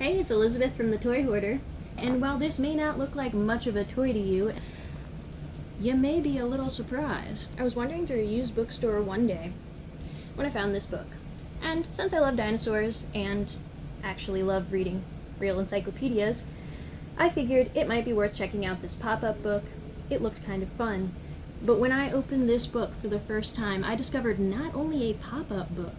Hey, it's Elizabeth from the Toy Hoarder, and while this may not look like much of a toy to you, you may be a little surprised. I was wandering through a used bookstore one day when I found this book, and since I love dinosaurs and actually love reading real encyclopedias, I figured it might be worth checking out this pop-up book. It looked kind of fun, but when I opened this book for the first time, I discovered not only a pop-up book,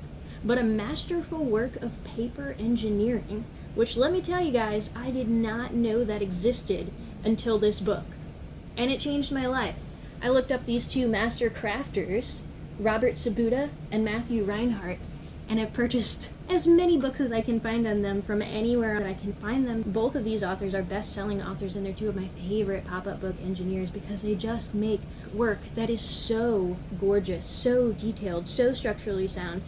but a masterful work of paper engineering, which, let me tell you guys, I did not know that existed until this book. And it changed my life. I looked up these two master crafters, Robert Sabuda and Matthew Reinhart, and have purchased as many books as I can find on them from anywhere that I can find them. Both of these authors are best-selling authors, and they're two of my favorite pop-up book engineers because they just make work that is so gorgeous, so detailed, so structurally sound.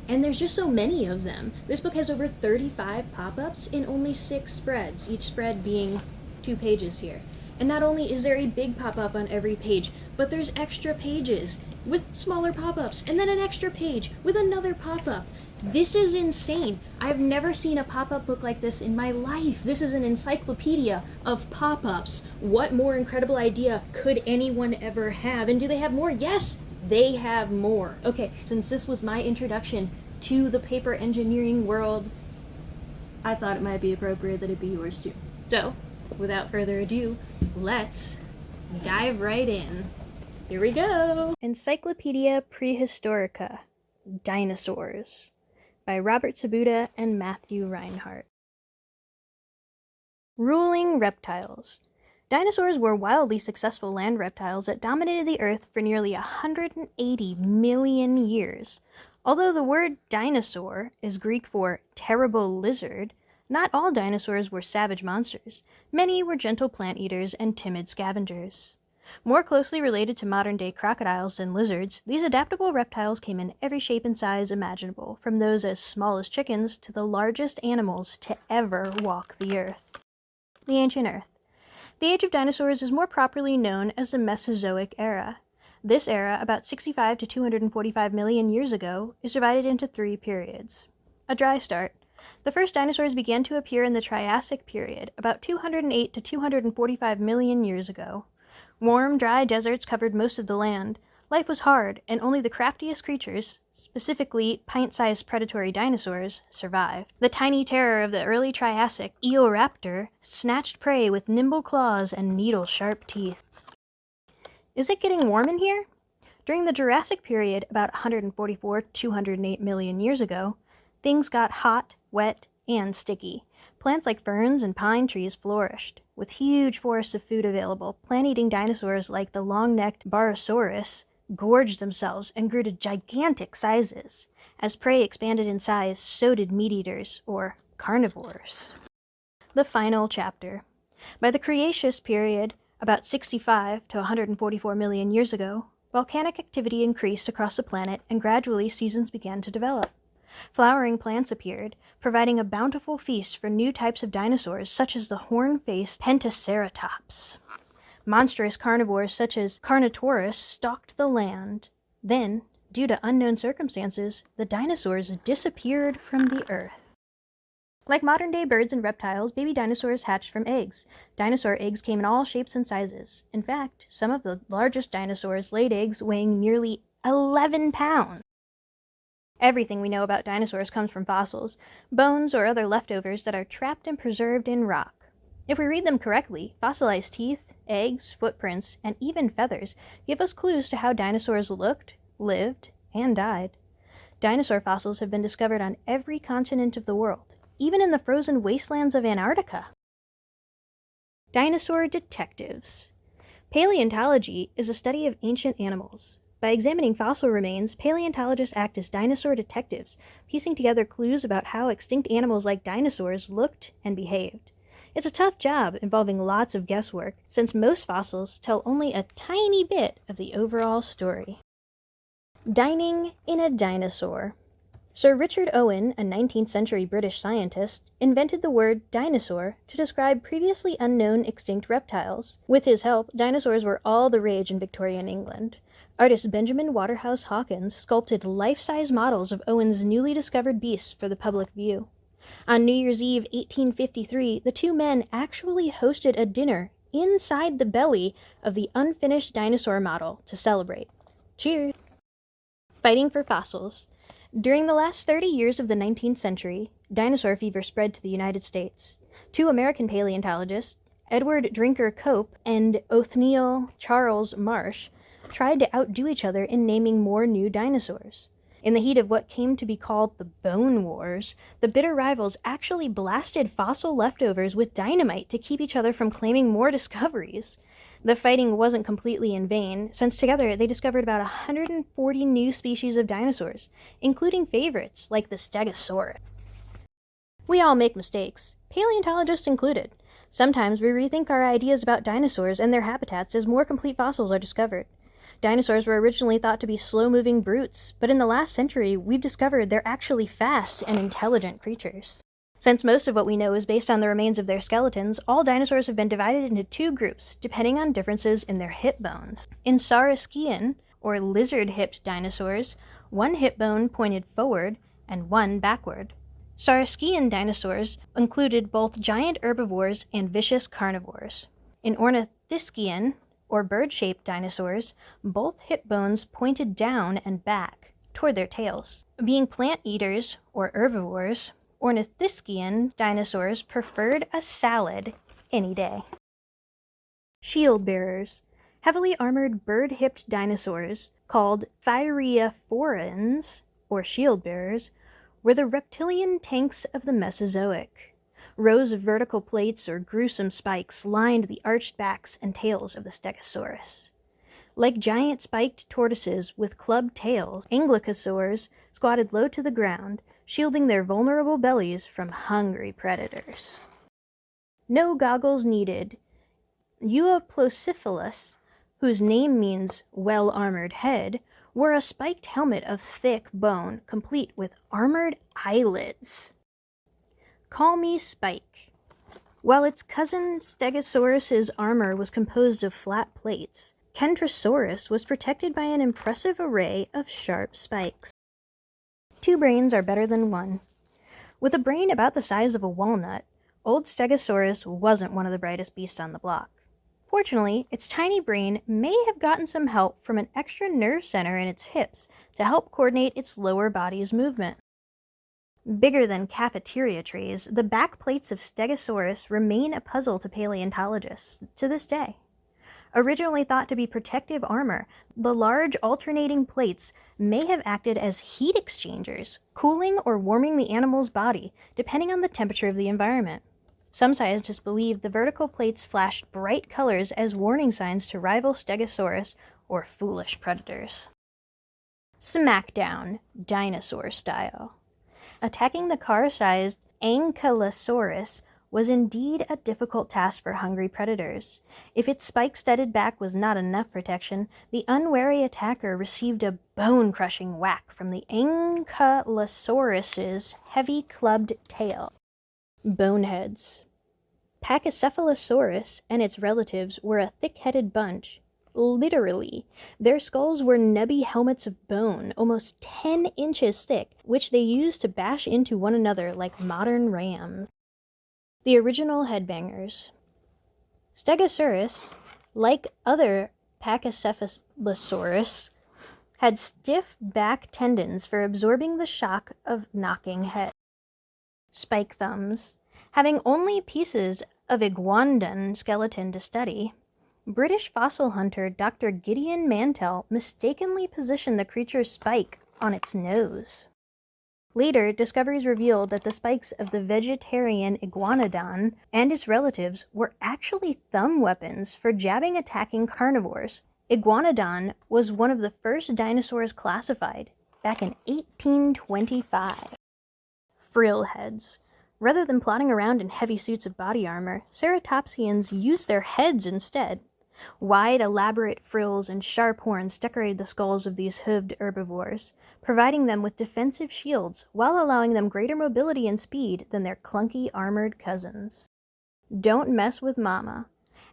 And there's just so many of them. This book has over 35 pop-ups in only 6 spreads, each spread being 2 pages here. And not only is there a big pop-up on every page, but there's extra pages with smaller pop-ups, and then an extra page with another pop-up. This is insane. I've never seen a pop-up book like this in my life. This is an encyclopedia of pop-ups. What more incredible idea could anyone ever have? And do they have more? Yes! They have more. Okay, since this was my introduction to the paper engineering world, I thought it might be appropriate that it be yours too. So, without further ado, let's dive right in. Here we go! Encyclopedia Prehistorica, Dinosaurs, by Robert Sabuda and Matthew Reinhart. Ruling reptiles. Dinosaurs were wildly successful land reptiles that dominated the Earth for nearly 180 million years. Although the word dinosaur is Greek for terrible lizard, not all dinosaurs were savage monsters. Many were gentle plant eaters and timid scavengers. More closely related to modern-day crocodiles than lizards, these adaptable reptiles came in every shape and size imaginable, from those as small as chickens to the largest animals to ever walk the Earth. The Ancient Earth. The age of dinosaurs is more properly known as the Mesozoic era. This era, about 65 to 245 million years ago, is divided into 3 periods. A dry start. The first dinosaurs began to appear in the Triassic period, about 208 to 245 million years ago. Warm, dry deserts covered most of the land. Life was hard, and only the craftiest creatures, specifically pint-sized predatory dinosaurs, survived. The tiny terror of the early Triassic, Eoraptor, snatched prey with nimble claws and needle-sharp teeth. Is it getting warm in here? During the Jurassic period, about 144 to 208 million years ago, things got hot, wet, and sticky. Plants like ferns and pine trees flourished. With huge forests of food available, plant-eating dinosaurs like the long-necked Barosaurus gorged themselves and grew to gigantic sizes. As prey expanded in size, so did meat-eaters, or carnivores. The final chapter. By the Cretaceous period, about 65 to 144 million years ago, volcanic activity increased across the planet and gradually seasons began to develop. Flowering plants appeared, providing a bountiful feast for new types of dinosaurs such as the horn-faced Pentaceratops. Monstrous carnivores such as Carnotaurus stalked the land. Then, due to unknown circumstances, the dinosaurs disappeared from the Earth. Like modern-day birds and reptiles, baby dinosaurs hatched from eggs. Dinosaur eggs came in all shapes and sizes. In fact, some of the largest dinosaurs laid eggs weighing nearly 11 pounds. Everything we know about dinosaurs comes from fossils, bones or other leftovers that are trapped and preserved in rock. If we read them correctly, fossilized teeth, eggs, footprints, and even feathers give us clues to how dinosaurs looked, lived, and died. Dinosaur fossils have been discovered on every continent of the world, even in the frozen wastelands of Antarctica. Dinosaur detectives. Paleontology is a study of ancient animals. By examining fossil remains, paleontologists act as dinosaur detectives, piecing together clues about how extinct animals like dinosaurs looked and behaved. It's a tough job involving lots of guesswork, since most fossils tell only a tiny bit of the overall story. Dining in a dinosaur. Sir Richard Owen, a 19th century British scientist, invented the word dinosaur to describe previously unknown extinct reptiles. With his help, dinosaurs were all the rage in Victorian England. Artist Benjamin Waterhouse Hawkins sculpted life-size models of Owen's newly discovered beasts for the public view. On New Year's Eve 1853, the two men actually hosted a dinner inside the belly of the unfinished dinosaur model to celebrate. Cheers! Fighting for fossils. During the last 30 years of the 19th century, dinosaur fever spread to the United States. Two American paleontologists, Edward Drinker Cope and Othniel Charles Marsh, tried to outdo each other in naming more new dinosaurs. In the heat of what came to be called the Bone Wars, the bitter rivals actually blasted fossil leftovers with dynamite to keep each other from claiming more discoveries. The fighting wasn't completely in vain, since together they discovered about 140 new species of dinosaurs, including favorites like the Stegosaurus. We all make mistakes, paleontologists included. Sometimes we rethink our ideas about dinosaurs and their habitats as more complete fossils are discovered. Dinosaurs were originally thought to be slow-moving brutes, but in the last century we've discovered they're actually fast and intelligent creatures. Since most of what we know is based on the remains of their skeletons, all dinosaurs have been divided into two groups, depending on differences in their hip bones. In Saurischian, or lizard-hipped dinosaurs, one hip bone pointed forward and one backward. Saurischian dinosaurs included both giant herbivores and vicious carnivores. In Ornithischian, or bird-shaped dinosaurs, both hip bones pointed down and back, toward their tails. Being plant-eaters, or herbivores, Ornithischian dinosaurs preferred a salad any day. Shield-bearers. Heavily armored bird-hipped dinosaurs, called Thyreophorans, or shield-bearers, were the reptilian tanks of the Mesozoic. Rows of vertical plates or gruesome spikes lined the arched backs and tails of the Stegosaurus. Like giant spiked tortoises with clubbed tails, Ankylosaurs squatted low to the ground, shielding their vulnerable bellies from hungry predators. No goggles needed. Euoplocephalus, whose name means well-armored head, wore a spiked helmet of thick bone, complete with armored eyelids. Call me Spike. While its cousin Stegosaurus's armor was composed of flat plates, Kentrosaurus was protected by an impressive array of sharp spikes. Two brains are better than one. With a brain about the size of a walnut, old Stegosaurus wasn't one of the brightest beasts on the block. Fortunately, its tiny brain may have gotten some help from an extra nerve center in its hips to help coordinate its lower body's movement. Bigger than cafeteria trays, the back plates of Stegosaurus remain a puzzle to paleontologists to this day. Originally thought to be protective armor, the large alternating plates may have acted as heat exchangers, cooling or warming the animal's body, depending on the temperature of the environment. Some scientists believe the vertical plates flashed bright colors as warning signs to rival Stegosaurus or foolish predators. Smackdown, dinosaur style. Attacking the car-sized Ankylosaurus was indeed a difficult task for hungry predators. If its spike-studded back was not enough protection, the unwary attacker received a bone-crushing whack from the Ankylosaurus's heavy clubbed tail. Boneheads. Pachycephalosaurus and its relatives were a thick-headed bunch. Literally, their skulls were nubby helmets of bone, almost 10 inches thick, which they used to bash into one another like modern rams. The original headbangers. Stegosaurus, like other Pachycephalosaurus, had stiff back tendons for absorbing the shock of knocking head. Spike thumbs. Having only pieces of iguanodon skeleton to study, British fossil hunter Dr. Gideon Mantell mistakenly positioned the creature's spike on its nose. Later, discoveries revealed that the spikes of the vegetarian iguanodon and its relatives were actually thumb weapons for jabbing attacking carnivores. Iguanodon was one of the first dinosaurs classified, back in 1825. Frillheads. Rather than plodding around in heavy suits of body armor, ceratopsians used their heads instead. Wide, elaborate frills and sharp horns decorated the skulls of these hooved herbivores, providing them with defensive shields while allowing them greater mobility and speed than their clunky, armored cousins. Don't mess with Mama.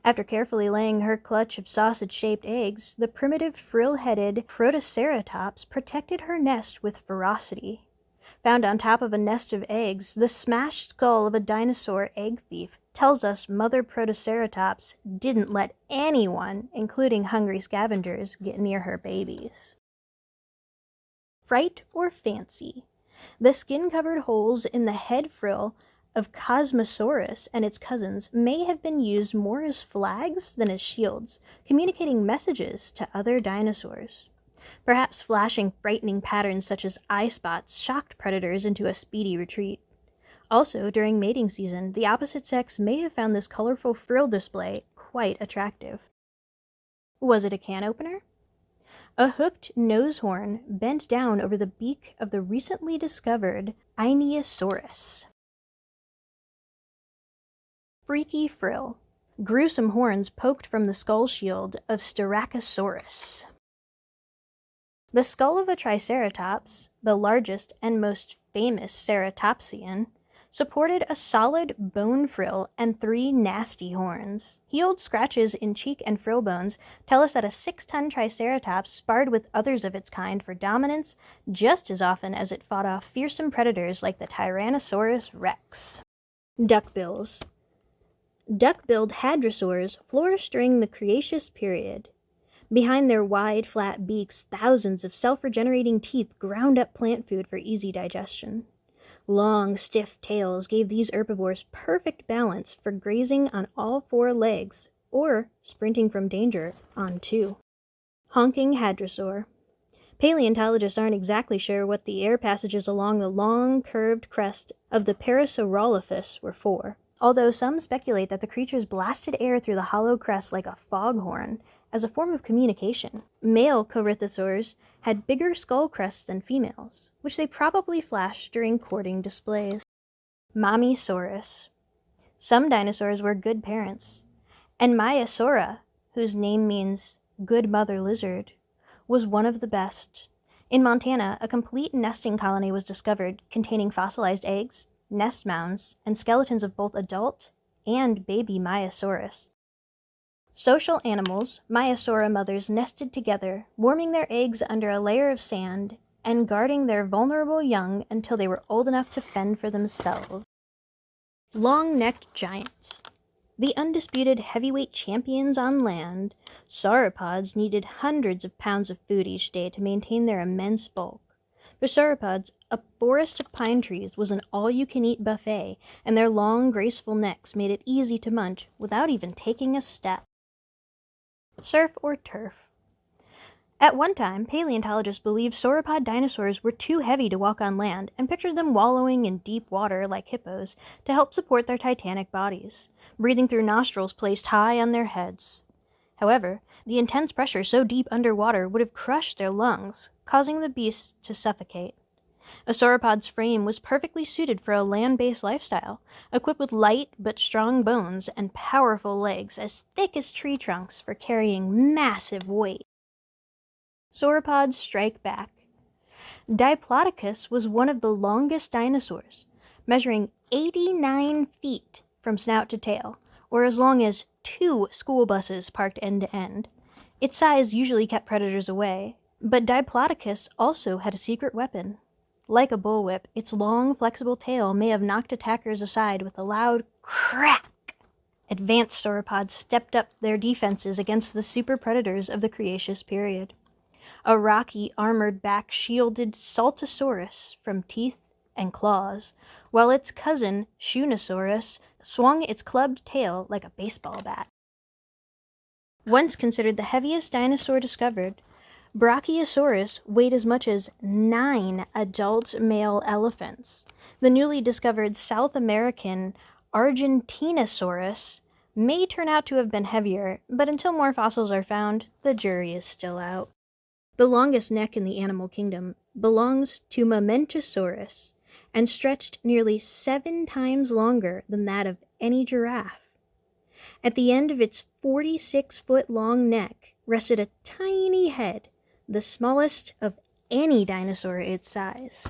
After carefully laying her clutch of sausage-shaped eggs, the primitive frill-headed Protoceratops protected her nest with ferocity. Found on top of a nest of eggs, the smashed skull of a dinosaur egg thief tells us Mother Protoceratops didn't let anyone, including hungry scavengers, get near her babies. Fright or fancy? The skin-covered holes in the head frill of Cosmosaurus and its cousins may have been used more as flags than as shields, communicating messages to other dinosaurs. Perhaps flashing frightening patterns such as eye spots shocked predators into a speedy retreat. Also, during mating season, the opposite sex may have found this colorful frill display quite attractive. Was it a can opener? A hooked nose horn bent down over the beak of the recently discovered Inosaurus. Freaky frill. Gruesome horns poked from the skull shield of Styracosaurus. The skull of a Triceratops, the largest and most famous ceratopsian, supported a solid bone frill and 3 nasty horns. Healed scratches in cheek and frill bones tell us that a 6-ton Triceratops sparred with others of its kind for dominance just as often as it fought off fearsome predators like the Tyrannosaurus rex. Duckbills. Duck-billed hadrosaurs flourished during the Cretaceous period. Behind their wide, flat beaks, thousands of self-regenerating teeth ground up plant food for easy digestion. Long, stiff tails gave these herbivores perfect balance for grazing on all 4 legs, or sprinting from danger on 2. Honking hadrosaur. Paleontologists aren't exactly sure what the air passages along the long, curved crest of the Parasaurolophus were for, although some speculate that the creatures blasted air through the hollow crest like a foghorn, as a form of communication. Male corythosaurs had bigger skull crests than females, which they probably flashed during courting displays. Mommysaurus. Some dinosaurs were good parents, and Maiasaura, whose name means good mother lizard, was one of the best. In Montana, a complete nesting colony was discovered containing fossilized eggs, nest mounds, and skeletons of both adult and baby Maiasaurus. Social animals, Maiasaura mothers nested together, warming their eggs under a layer of sand and guarding their vulnerable young until they were old enough to fend for themselves. Long-necked giants. The undisputed heavyweight champions on land, sauropods needed hundreds of pounds of food each day to maintain their immense bulk. For sauropods, a forest of pine trees was an all-you-can-eat buffet, and their long, graceful necks made it easy to munch without even taking a step. Surf or turf. At one time, paleontologists believed sauropod dinosaurs were too heavy to walk on land and pictured them wallowing in deep water like hippos to help support their titanic bodies, breathing through nostrils placed high on their heads. However, the intense pressure so deep underwater would have crushed their lungs, causing the beasts to suffocate. A sauropod's frame was perfectly suited for a land-based lifestyle, equipped with light but strong bones and powerful legs as thick as tree trunks for carrying massive weight. Sauropods strike back. Diplodocus was one of the longest dinosaurs, measuring 89 feet from snout to tail, or as long as 2 school buses parked end to end. Its size usually kept predators away, but Diplodocus also had a secret weapon. Like a bullwhip, its long, flexible tail may have knocked attackers aside with a loud crack. Advanced sauropods stepped up their defenses against the super predators of the Cretaceous period. A rocky, armored back shielded Saltosaurus from teeth and claws, while its cousin, Shunosaurus, swung its clubbed tail like a baseball bat. Once considered the heaviest dinosaur discovered, Brachiosaurus weighed as much as 9 adult male elephants. The newly discovered South American Argentinosaurus may turn out to have been heavier, but until more fossils are found, the jury is still out. The longest neck in the animal kingdom belongs to Mamentosaurus and stretched nearly 7 times longer than that of any giraffe. At the end of its 46-foot-long neck rested a tiny head, the smallest of any dinosaur its size.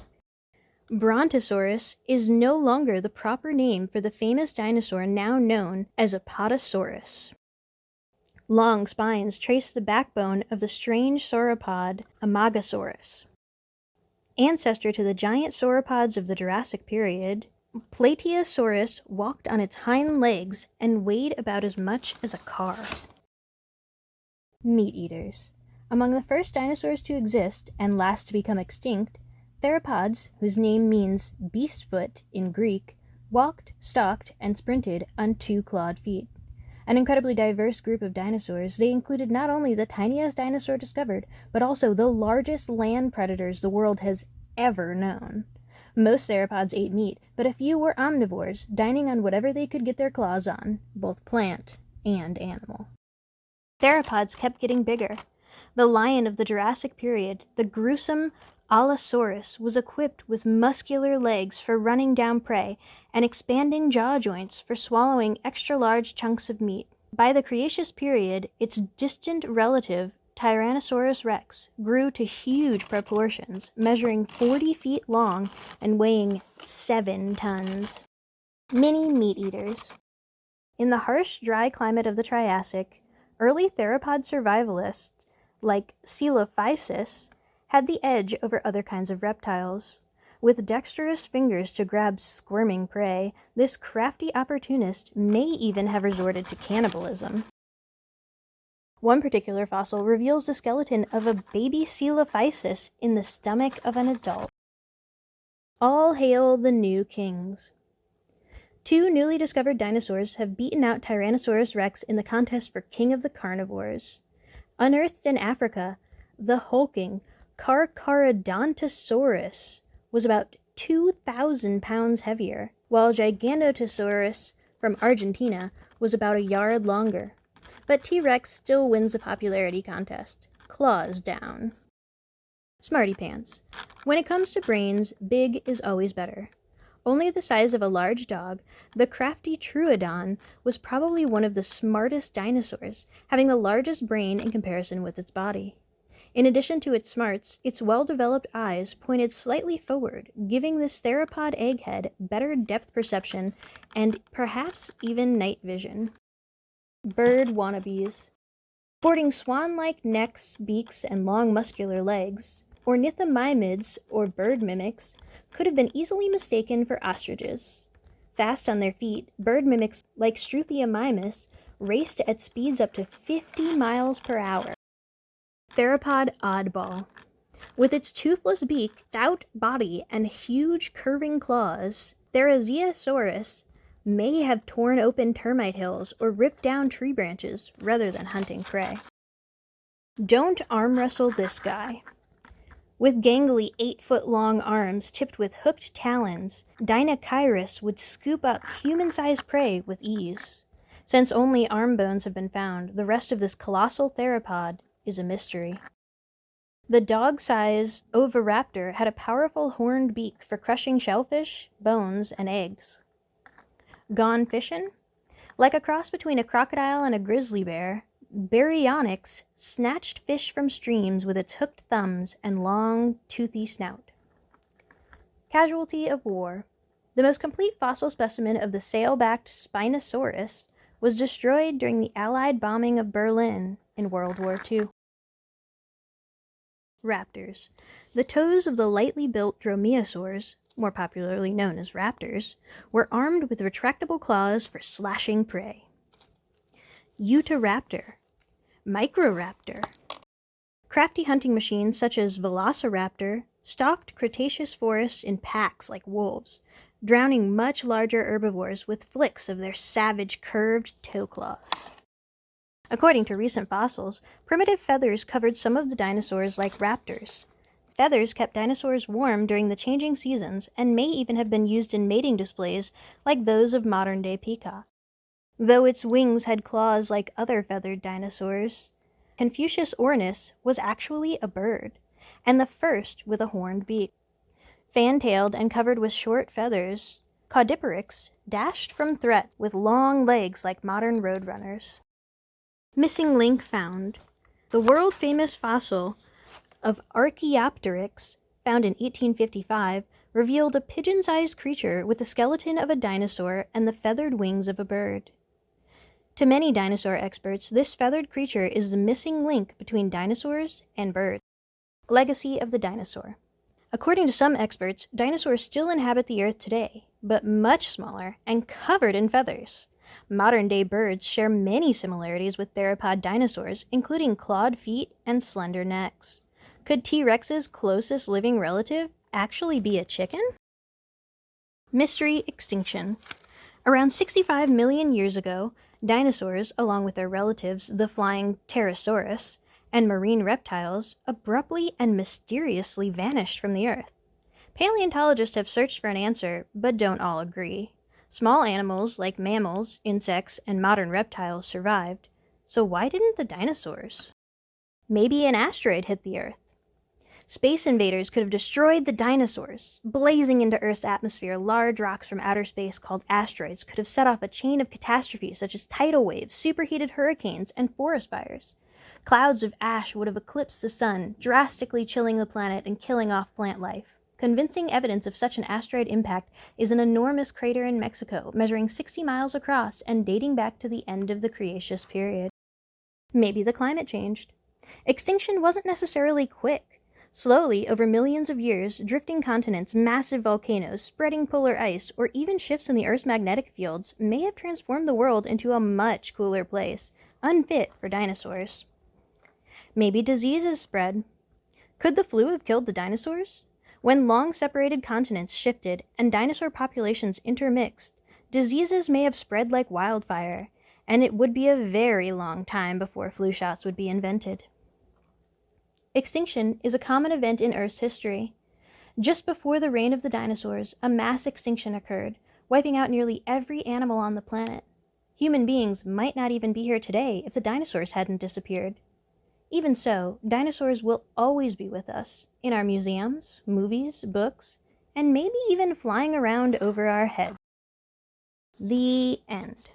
Brontosaurus is no longer the proper name for the famous dinosaur now known as Apatosaurus. Long spines trace the backbone of the strange sauropod Amagasaurus. Ancestor to the giant sauropods of the Jurassic period, Plateosaurus walked on its hind legs and weighed about as much as a car. Meat eaters. Among the first dinosaurs to exist and last to become extinct, theropods, whose name means beast foot in Greek, walked, stalked, and sprinted on 2 clawed feet. An incredibly diverse group of dinosaurs, they included not only the tiniest dinosaur discovered, but also the largest land predators the world has ever known. Most theropods ate meat, but a few were omnivores, dining on whatever they could get their claws on, both plant and animal. Theropods kept getting bigger. The lion of the Jurassic period, the gruesome Allosaurus, was equipped with muscular legs for running down prey and expanding jaw joints for swallowing extra-large chunks of meat. By the Cretaceous period, its distant relative, Tyrannosaurus rex, grew to huge proportions, measuring 40 feet long and weighing 7 tons. Mini meat-eaters. In the harsh, dry climate of the Triassic, early theropod survivalists, like Coelophysis, had the edge over other kinds of reptiles. With dexterous fingers to grab squirming prey, this crafty opportunist may even have resorted to cannibalism. One particular fossil reveals the skeleton of a baby Coelophysis in the stomach of an adult. All hail the new kings. 2 newly discovered dinosaurs have beaten out Tyrannosaurus rex in the contest for king of the carnivores. Unearthed in Africa, the hulking Carcharodontosaurus was about 2,000 pounds heavier, while Gigantosaurus from Argentina was about a yard longer. But T-Rex still wins the popularity contest. Claws down. Smarty pants. When it comes to brains, big is always better. Only the size of a large dog, the crafty Troodon was probably one of the smartest dinosaurs, having the largest brain in comparison with its body. In addition to its smarts, its well-developed eyes pointed slightly forward, giving this theropod egghead better depth perception and perhaps even night vision. Bird wannabes. Sporting swan-like necks, beaks, and long muscular legs, ornithomimids, or bird mimics, could have been easily mistaken for ostriches. Fast on their feet, bird mimics like Struthiomimus raced at speeds up to 50 miles per hour. Theropod oddball. With its toothless beak, stout body, and huge curving claws, Theriziosaurus may have torn open termite hills or ripped down tree branches rather than hunting prey. Don't arm wrestle this guy. With gangly 8-foot-long arms tipped with hooked talons, Dinochirus would scoop up human-sized prey with ease. Since only arm bones have been found, the rest of this colossal theropod is a mystery. The dog-sized Oviraptor had a powerful horned beak for crushing shellfish, bones, and eggs. Gone fishing? Like a cross between a crocodile and a grizzly bear, Baryonyx snatched fish from streams with its hooked thumbs and long, toothy snout. Casualty of war. The most complete fossil specimen of the sail-backed Spinosaurus was destroyed during the Allied bombing of Berlin in World War II. Raptors. The toes of the lightly built dromaeosaurs, more popularly known as raptors, were armed with retractable claws for slashing prey. Utahraptor. Microraptor. Crafty hunting machines such as Velociraptor stalked Cretaceous forests in packs like wolves, drowning much larger herbivores with flicks of their savage curved toe claws. According to recent fossils, primitive feathers covered some of the dinosaurs like raptors. Feathers kept dinosaurs warm during the changing seasons and may even have been used in mating displays like those of modern-day peacock. Though its wings had claws like other feathered dinosaurs, Confucius ornis was actually a bird, and the first with a horned beak. Fan-tailed and covered with short feathers, Caudipteryx dashed from threat with long legs like modern roadrunners. Missing link found. The world-famous fossil of Archaeopteryx, found in 1855, revealed a pigeon-sized creature with the skeleton of a dinosaur and the feathered wings of a bird. To many dinosaur experts, this feathered creature is the missing link between dinosaurs and birds. Legacy of the dinosaur. According to some experts, dinosaurs still inhabit the Earth today, but much smaller and covered in feathers. Modern-day birds share many similarities with theropod dinosaurs, including clawed feet and slender necks. Could T-Rex's closest living relative actually be a chicken? Mystery extinction. Around 65 million years ago, dinosaurs, along with their relatives, the flying Pterosaurus, and marine reptiles, abruptly and mysteriously vanished from the Earth. Paleontologists have searched for an answer, but don't all agree. Small animals like mammals, insects, and modern reptiles survived, so why didn't the dinosaurs? Maybe an asteroid hit the Earth. Space invaders could have destroyed the dinosaurs. Blazing into Earth's atmosphere, large rocks from outer space called asteroids could have set off a chain of catastrophes such as tidal waves, superheated hurricanes, and forest fires. Clouds of ash would have eclipsed the sun, drastically chilling the planet and killing off plant life. Convincing evidence of such an asteroid impact is an enormous crater in Mexico, measuring 60 miles across and dating back to the end of the Cretaceous period. Maybe the climate changed. Extinction wasn't necessarily quick. Slowly, over millions of years, drifting continents, massive volcanoes, spreading polar ice, or even shifts in the Earth's magnetic fields may have transformed the world into a much cooler place, unfit for dinosaurs. Maybe diseases spread. Could the flu have killed the dinosaurs? When long-separated continents shifted and dinosaur populations intermixed, diseases may have spread like wildfire, and it would be a very long time before flu shots would be invented. Extinction is a common event in Earth's history. Just before the reign of the dinosaurs, a mass extinction occurred, wiping out nearly every animal on the planet. Human beings might not even be here today if the dinosaurs hadn't disappeared. Even so, dinosaurs will always be with us, in our museums, movies, books, and maybe even flying around over our heads. The end.